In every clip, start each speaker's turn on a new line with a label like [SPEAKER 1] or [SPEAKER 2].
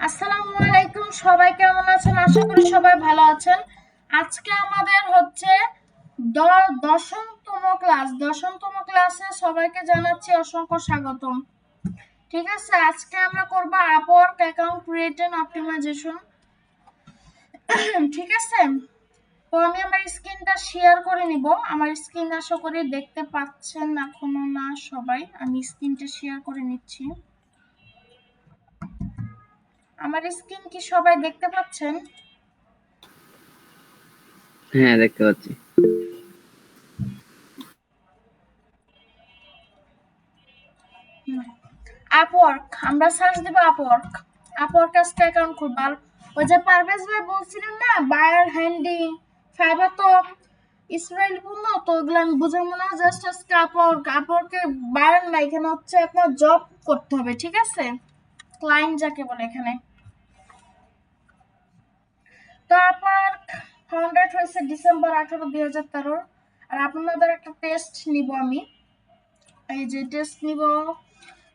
[SPEAKER 1] আসসালামু আলাইকুম, সবাই কেমন আছেন? আশা করি সবাই ভালো আছেন। আজকে আমাদের হচ্ছে দশমতম ক্লাসে সবাইকে জানাচ্ছি অসংখ্য স্বাগতম। ঠিক আছে, আজকে আমরা করব Upwork account create and optimization. ঠিক আছে, তো আমি আমার স্ক্রিনটা শেয়ার করে নিব। আমার স্ক্রিন আশা করি দেখতে পাচ্ছেন, এখনো না সবাই। আমি স্ক্রিনটা শেয়ার করে নিচ্ছি। আমার স্ক্রিন কি সবাই দেখতে পাচ্ছেন?
[SPEAKER 2] হ্যাঁ, দেখতে পাচ্ছি।
[SPEAKER 1] আপওয়ার্ক, আমরা সার্চ দিব আপওয়ার্ক। আপওয়ার্ক আজকে অ্যাকাউন্ট খুলব। আর ওই যে পারভেজ ভাই বলছিলেন না বায়ার হ্যান্ডি ফাইবার, তো ইসরায়েল পণ্য, তো ওগুলো আমি বুঝাবো না। জাস্ট আজকে আপওয়ার্কে বায়ার না, এখানে হচ্ছে আপনার জব করতে হবে। ঠিক আছে, ক্লায়েন্ট যাকে বলে এখানে। তো আপওয়ার্ক ফাউন্ডেড হয়েছে ডিসেম্বর 18, 2013। আর আপনাদের একটা টেস্ট নিব আমি। এই যে টেস্ট নিব,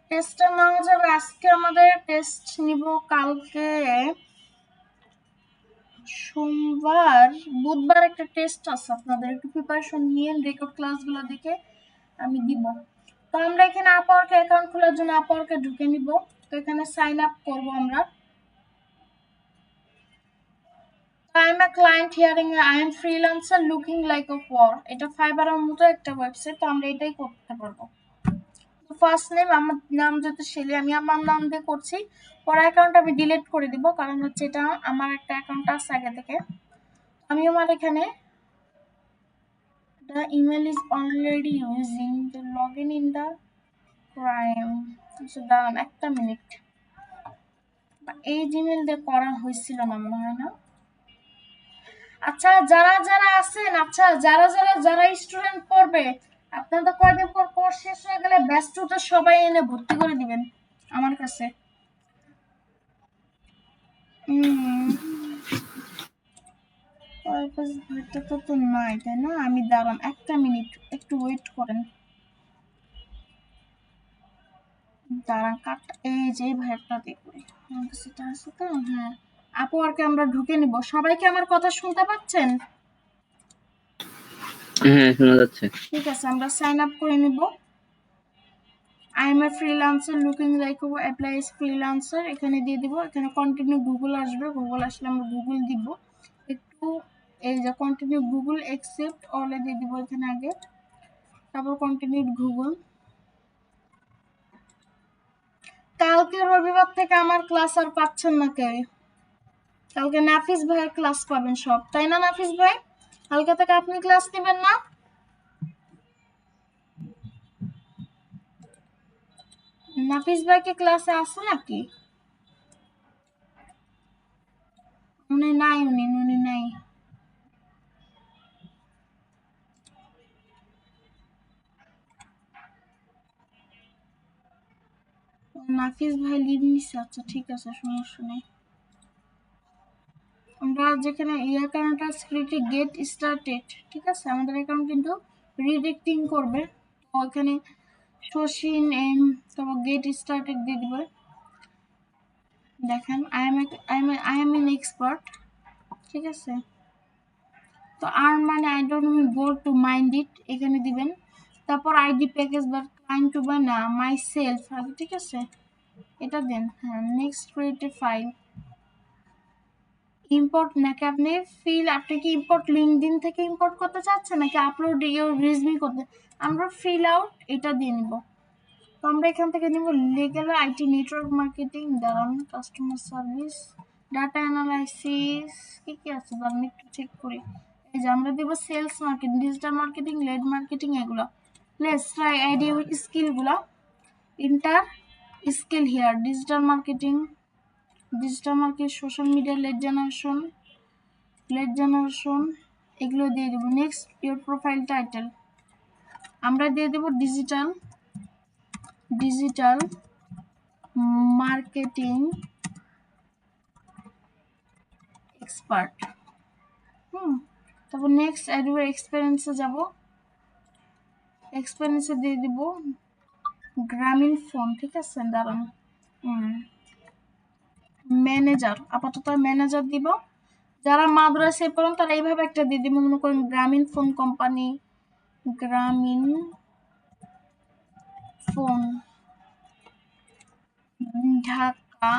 [SPEAKER 1] টেস্টটা নেওয়া যাবে আজকে। আমাদের টেস্ট নিব কালকে সোমবার, বুধবার একটা টেস্ট আছে। আপনাদের একটু প্রিপারেশন নিয়ে রেকর্ড ক্লাসগুলো দেখে আমি দিব। তো আমরা এখানে আপওয়ার্কে অ্যাকাউন্ট খোলার জন্য আপওয়ার্কে ঢুকে নিব। তো এখানে সাইন আপ করব আমরা। I am a client hiring I am freelancer looking like a war. এটা ফাইবারের মতো একটা ওয়েবসাইট, তো আমরা এটাই করতে পারবো। ফার্স্ট নেম আমার নাম যেহেতু শেলি, আমি আমার নাম দিয়ে করছি। পরে অ্যাকাউন্ট আমি ডিলিট করে দিব, কারণ হচ্ছে এটা আমার একটা অ্যাকাউন্ট আছে আগে থেকে। আমি আমার এখানে the email is already using the login in the crime. আচ্ছা দাঁড়ান একটা মিনিট, এই জিমেল দিয়ে করা হয়েছিল না মনে হয় না। আচ্ছা যারা যারা আছেন, আচ্ছা যারা যারা যারা স্টুডেন্ট পড়বে, আপনাদের কয়দিন পর কোর্স শেষ হয়ে গেলে ব্যাচ টুতে সবাই এনে ভর্তি করে দিবেন আমার কাছে। ভাইটা তো নাই, তাই না? আমি দাঁড়ান একটা মিনিট, একটু ওয়েট করেন। দাঁড়ান কাট, এই যে ভাইটা দেখবে সেটা আছে তো। হ্যাঁ, আপওয়ার্কে আমরা ঢুকে নিব। সবাইকে আমার কথা শুনতে পাচ্ছেন?
[SPEAKER 2] হ্যাঁ, শোনা যাচ্ছে।
[SPEAKER 1] ঠিক আছে, আমরা সাইন আপ করে নিব। I M a freelancer looking like apply S freelancer এখানে দিয়ে দিব। এখানে কন্টিনিউ গুগল আসবে, গুগল আসলে আমরা গুগল দিব একটু। এই যে কন্টিনিউ গুগল অ্যাকসেপ্ট অলে দিয়ে দিব এখানে আগে, তারপর কন্টিনিউ গুগল। কালকে রবিবার থেকে আমার ক্লাস আর পাচ্ছেন না কেউ। কালকে নাফিস ভাইয়ের ক্লাস পাবেন সব, তাই না নাফিস ভাই? কালকে থেকে আপনি ক্লাস নেবেন না? নাফিস ভাই কি ক্লাসে আছে নাকি? উনি নাই, উনি নাই। নাফিস ভাই লিভ নিচ্ছে। আচ্ছা ঠিক আছে, সমস্যা নেই। আমরা যেখানে এই অ্যাকাউন্টটা স্ক্রিপ্টে গেট স্টার্টেড, ঠিক আছে, আমাদের অ্যাকাউন্ট কিন্তু রিডিরেক্টিং করবে। তো এখানে শশীন এম, তারপর গেট স্টার্টেড দিয়ে দিবে। দেখেন আই এম এন এক্সপার্ট, ঠিক আছে। তো আর মানে I don't go to mind it এখানে দিবেন। তারপর আইডি প্যাকেজ বা ক্লায়েন্ট টু বা না মাই সেলফ, ঠিক আছে, এটা দেন। হ্যাঁ, next create a file. Import নাকি আপনি আপনি কি ইম্পোর্ট লিঙ্কডইন থেকে ইম্পোর্ট করতে চাচ্ছেন নাকি আপলোড ইউর রিজমি করতে? আমরা ফিল আউট এটা দিয়ে নিব। তো আমরা এখান থেকে নিব লিগ্যাল আইটি নেটওয়ার্ক মার্কেটিং, দাঁড়ান কাস্টমার সার্ভিস, ডাটা অ্যানালাইসিস, কি কি আছে আমি একটু চেক করি। এই যে আমরা দেব sales marketing, digital marketing, lead marketing, এগুলো। লেটস ট্রাই আইডি স্কিলগুলো। Inter skill here digital market, social media, lead generation, এগুলো দিয়ে দেবো। নেক্সট ইউর প্রোফাইল টাইটেল আমরা দিয়ে দেবো ডিজিটাল মার্কেটিং এক্সপার্ট। তারপর নেক্সট অ্যাডওয়ার এক্সপেরিয়েন্সে যাব, এক্সপেরিয়েন্সে দিয়ে দিব গ্রামীণ ফোন, ঠিক আছে, দাঁড়ান। ম্যানেজার, আপাতত ম্যানেজার দিব। যারা মাদ্রাসায় পড়েন তারা এইভাবে একটা দিয়ে দিব, মনে করেন গ্রামীণ ফোন কোম্পানি, গ্রামীণ ফোন ঢাকা,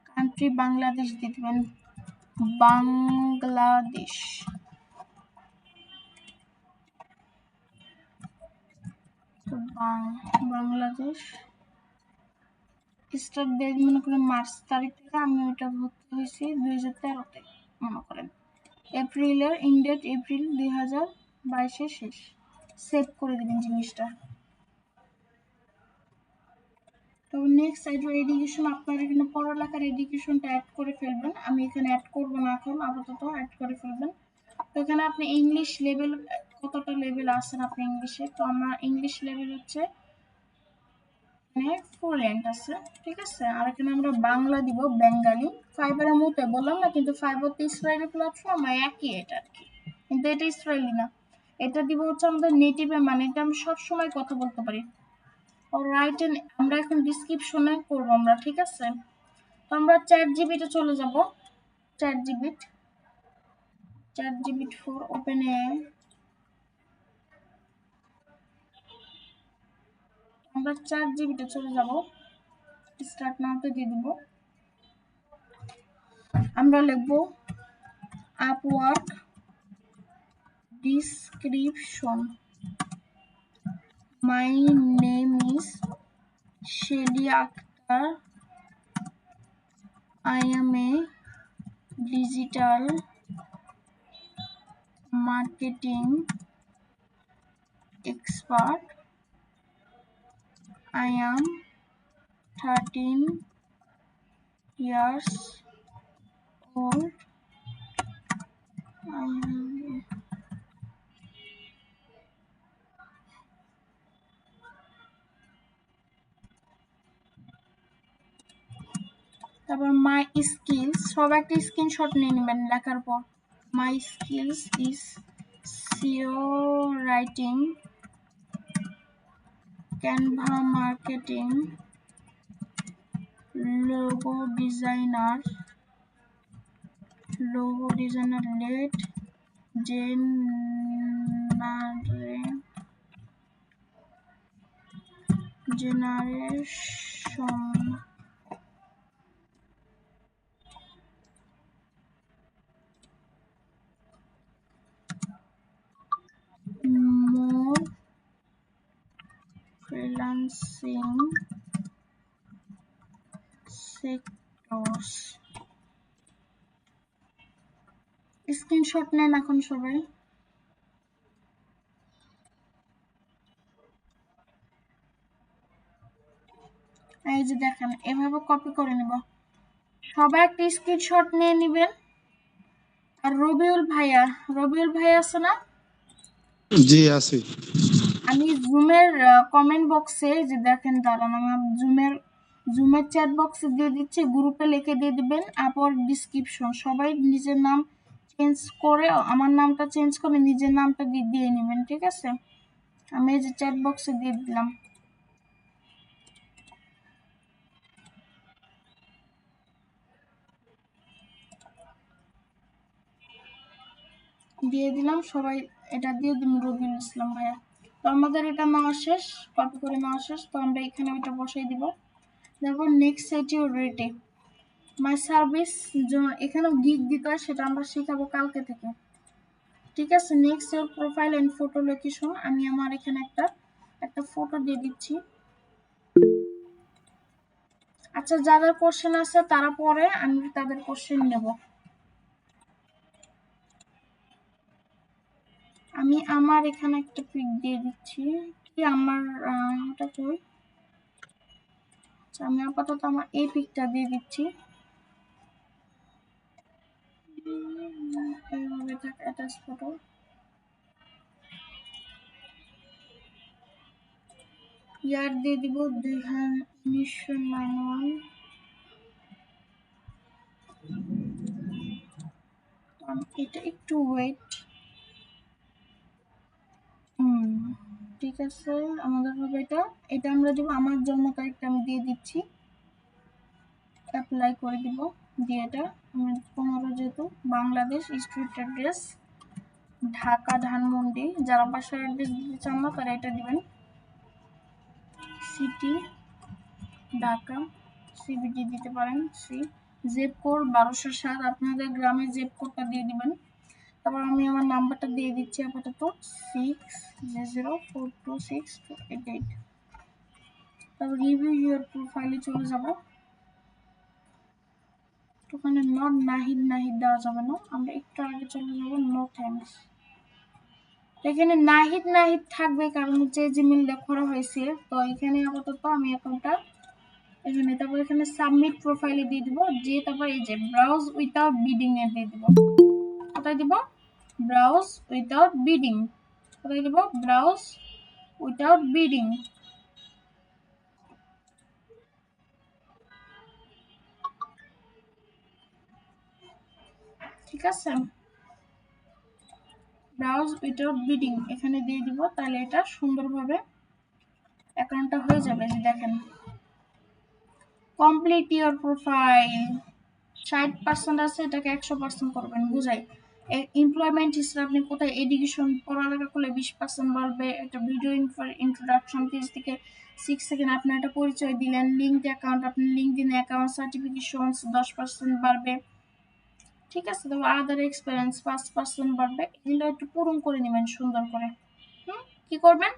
[SPEAKER 1] কান্ট্রি বাংলাদেশ দিয়ে দিবেন, বাংলাদেশ। বাংলাদেশ স্টার্ট ডেট মনে করেন মার্চ তারিখ থেকে, আমি ওইটা ভর্তি হয়েছি 2013-তে মনে করেন। এপ্রিলের ইনডেট এপ্রিল 2022-এ শেষ। সেভ করে দিবেন জিনিসটা। তবে নেক্সট সাইডের এডুকেশন, আপনার এখানে পড়ালেখার এডুকেশনটা অ্যাড করে ফেলবেন। আমি এখানে অ্যাড করব না এখন, আপাতত অ্যাড করে ফেলবেন। তো এখানে আপনি ইংলিশ লেভেল কতটা লেভেল আছেন আপনি ইংলিশে, তো আমার ইংলিশ লেভেল হচ্ছে মানে ফ্লুয়েন্ট আছে, ঠিক আছে। আর এখানে আমরা বাংলা দিব বেঙ্গালি। ফাইবারের মতো বললাম না, কিন্তু ফাইবার তো ইসরায়েলি প্ল্যাটফর্ম, একই এটা আর কি, কিন্তু এটা ইসরায়েলি না। এটা দিব হচ্ছে আমাদের নেটিভে, মানে এটা আমি সবসময় কথা বলতে পারি। রাইট, আমরা এখন ডিসক্রিপশনে করবো আমরা, ঠিক আছে। তো আমরা চ্যাট জিবিতে চলে যাব। Chat GPT for open AI. আমরা চ্যাট জিবিতে চলে যাব, স্টার্ট নাওতে দিয়ে দিব। আমরা লিখব Upwork description, my name is Shelly Akter, I am a digital marketing expert. I am 13 years old. তারপর মাই স্কিলস, সব একটা স্ক্রিনশট নিয়ে নেবেন লেখার পর। My skills is SEO writing, Canva marketing, logo designer, lead generation, more freelancing sectors। Screenshot নেন এখন সবাই। এই যে দেখেন, এভাবে কপি করে নেব। সবাই একটা স্ক্রিনশট নিয়ে নেবেন। আর রবিউল ভাইয়া আছে না?
[SPEAKER 3] জি আছি।
[SPEAKER 1] আমি জুমের কমেন্ট বক্সে যে দেখেন, দাঁড়ান আমি জুমের চ্যাট বক্সে দিয়ে দিচ্ছি, গ্রুপে লিখে দিয়ে দিবেন আপওয়ার্ক ডিসক্রিপশন। সবাই নিজের নাম চেঞ্জ করে, আমার নামটা চেঞ্জ করে নিজের নামটা দিয়ে নেবেন, ঠিক আছে। আমি এই যে চ্যাট বক্সে দিয়ে দিলাম। দিয়ে দিলাম, সবাই এটা দিয়ে দিন রবিউল ইসলাম ভাইয়া। তো আমাদের এটা নেওয়া শেষ, কপি করে নেওয়া শেষ। তো আমরা এখানে ওইটা বসাই দিব। তারপর নেক্সট সেট ইউর রেটে মাই সার্ভিস, এখানেও গিগ দিতে হয়, সেটা আমরা শেখাবো কালকে থেকে, ঠিক আছে। Next your profile and photo location, আমি আমার এখানে একটা ফটো দিয়ে দিচ্ছি। আচ্ছা, যাদের কোশ্চেন আছে তারা পরে, আমি তাদের কোশ্চেন নেব। আমি আমার এখানে একটা পিক দিয়ে দিচ্ছি, কি আমার এটা কই। আচ্ছা, আমি আপাতত আমার এই পিকটা দিয়ে দিচ্ছি। এইভাবে থাকে অ্যাটাচ ফটো। ইয়ার দিয়ে দিব 1991। এটা একটু ওয়েট, ঠিক আছে। আমাদের হবে এটা আমরা দিব, আমার জন্ম তারিখটা আমি দিয়ে দিচ্ছি। অ্যাপ্লাই করে দিব। দিয়ে এটা আমি 15 যেহেতু বাংলাদেশ, স্ট্রিট অ্যাড্রেস ঢাকা ধানমন্ডি, যারা বাসার অ্যাড্রেস দিতে চান না তারা এটা দিবেন। সিটি ঢাকা, সিবিডি দিতে পারেন। জেপ কোড 1207, আপনাদের গ্রামের জেপ কোডটা দিয়ে দিবেন। তারপর আমি আমার নাম্বারটা দিয়ে দিচ্ছি আপাতত 6004262888। তারপর রিভিউ ইউর প্রোফাইলে চলে যাব। ওখানে নট নাহিদ নাহিদ দেওয়া যাবে না, আমরা একটু আগে চলে যাব নো থ্যাঙ্কস। এখানে নাহিদ নাহিদ থাকবে কারণ হচ্ছে জিমেইলটা করা হয়েছে, তো এখানে আপাতত আমি অ্যাকাউন্টটা এখানে, তারপর এখানে সাবমিট প্রোফাইলে দিয়ে দিব। দিয়ে তারপর এই যে ব্রাউজ উইথাউট বিডিং এ দিয়ে দিব। কোথায় দিব? Browse without bidding. কোথায় দিব? Browse without bidding. ঠিক আছে, ব্রাউজ উইথাউট বিডিং এখানে দিয়ে দিব। তাহলে এটা সুন্দরভাবে অ্যাকাউন্টটা হয়ে যাবে। যে দেখেন কমপ্লিট ইওর প্রোফাইল 60% আছে, এটাকে 100% করবেন। বুঝাই এমপ্লয়মেন্ট হিসেবে আপনি কোথায় এডুকেশন পড়ালেখা করলে 20% বাড়বে। একটা ভিডিও ইন্ট্রোডাকশন 30 থেকে 6 সেকেন্ড আপনার একটা পরিচয় দিলেন। লিঙ্কড অ্যাকাউন্ট, আপনি লিঙ্কডিন অ্যাকাউন্ট সার্টিফিকেশনস 10% বাড়বে। ঠিক আছে, তবে আদার এক্সপিরিয়েন্স 5% বাড়বে। এগুলো একটু পূরণ করে নেবেন সুন্দর করে। কি করবেন?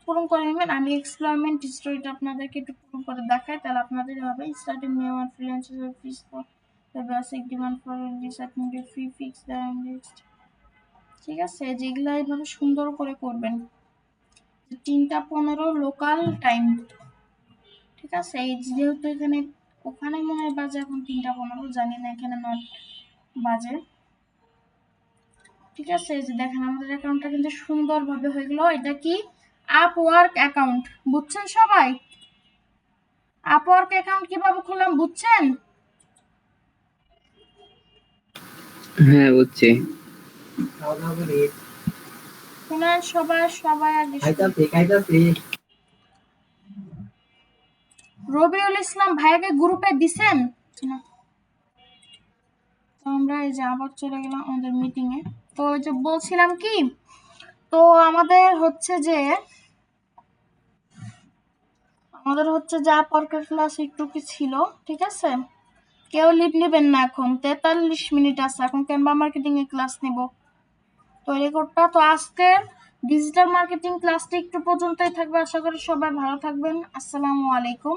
[SPEAKER 1] পূরণ করে নেবেন। আমি এক্সপ্লয়মেন্ট হিস্টোরিটা আপনাদেরকে একটু পূরণ করে দেখাই, তাহলে আপনাদের হবে। Starting new and freelancer fees for the basic demand for disappointed free fix the next. ঠিক আছে, যেগুলো এইভাবে সুন্দর করে করবেন। 3টা 15 লোকাল টাইম। ঠিক আছে, এই যেহেতু এখানে ওখানে মনে হয় বাজে এখন 3টা 15, জানি না, এখানে 9 বাজে। ঠিক আছে, এই যে দেখেন আমাদের অ্যাকাউন্টটা কিন্তু সুন্দরভাবে হয়ে গেল। এটা কি? Upwork account. বুঝছেন সবাই? আপওয়ার্ক অ্যাকাউন্ট কিভাবে খুললাম বুঝছেন?
[SPEAKER 2] হ্যাঁ বুঝছি।
[SPEAKER 1] শুনেন সবাই, সবাই আগে রবিউল ইসলাম ভাইয়াকে গ্রুপে দিছেন না? তো আমরা এই যে আবার চলে গেলাম আমাদের মিটিং এ। তো ওই যে বলছিলাম কি, তো আমাদের হচ্ছে যে আপওয়ার্কের ক্লাস একটু কি ছিল। ঠিক আছে, কেউ লিভ নেবেন না, এখন 43 মিনিট আছে, এখন ক্যানভা মার্কেটিং এ ক্লাস নেব তৈরি করতে। তো আজকে ডিজিটাল মার্কেটিং ক্লাসটি একটু পর্যন্তই থাকবে। আশা করি সবাই ভালো থাকবেন। আসসালামু আলাইকুম।